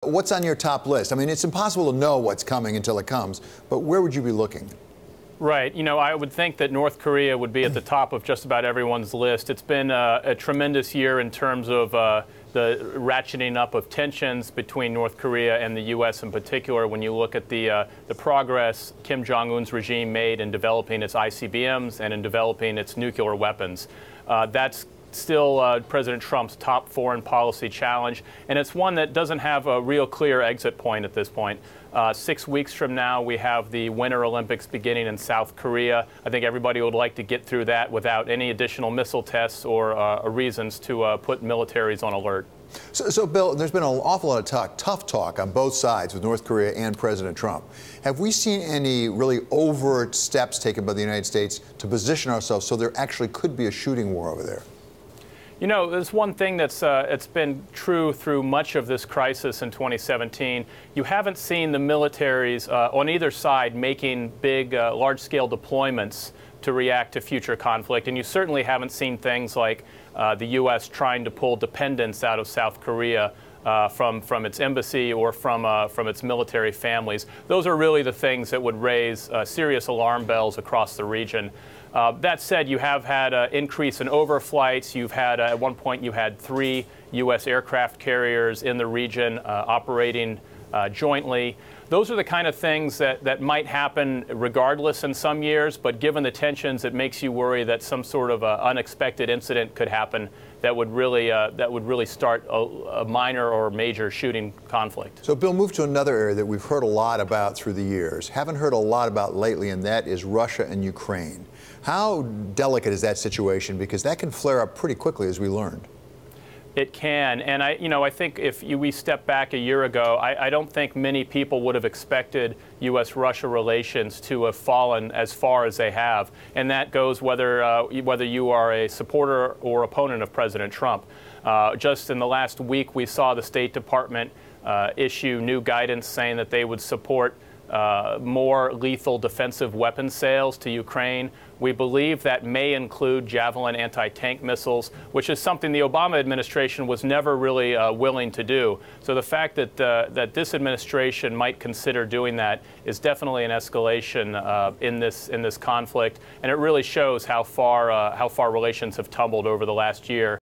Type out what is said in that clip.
What's on your top list? I mean, it's impossible to know what's coming until it comes, but where would you be looking? Right. I would think that North Korea would be at the top of just about everyone's list. It's been a tremendous year in terms of the ratcheting up of tensions between North Korea and the U.S. in particular. When you look at the progress Kim Jong-un's regime made in developing its ICBMs and in developing its nuclear weapons, that's still President Trump's top foreign policy challenge, and it's one that doesn't have a real clear exit point at this point. 6 weeks from now, we have the Winter Olympics beginning in South Korea. I think everybody would like to get through that without any additional missile tests or reasons to put militaries on alert. So, Bill, there's been an awful lot of tough talk on both sides with North Korea and President Trump. Have we seen any really overt steps taken by the United States to position ourselves so there actually could be a shooting war over there? There's one thing that's it's been true through much of this crisis in 2017. You haven't seen the militaries on either side making big, large-scale deployments to react to future conflict. And you certainly haven't seen things like the U.S. trying to pull dependents out of South Korea from its embassy or from its military families. Those are really the things that would raise serious alarm bells across the region. That said, you have had an increase in overflights. You've had, at one point, you had 3 U.S. aircraft carriers in the region operating jointly. Those are the kind of things that might happen regardless in some years, but given the tensions, it makes you worry that some sort of unexpected incident could happen that would really start a minor or major shooting conflict. So, Bill, move to another area that we've heard a lot about through the years, haven't heard a lot about lately, and that is Russia and Ukraine. How delicate is that situation? Because that can flare up pretty quickly, as we learned. It can, and I think if we step back a year ago, I don't think many people would have expected U.S.-Russia relations to have fallen as far as they have, and that goes whether you are a supporter or opponent of President Trump. Just in the last week, we saw the State Department issue new guidance saying that they would support more lethal defensive weapons sales to Ukraine. We believe that may include Javelin anti-tank missiles, which is something the Obama administration was never really willing to do. So the fact that this administration might consider doing that is definitely an escalation in this conflict, and it really shows how far relations have tumbled over the last year.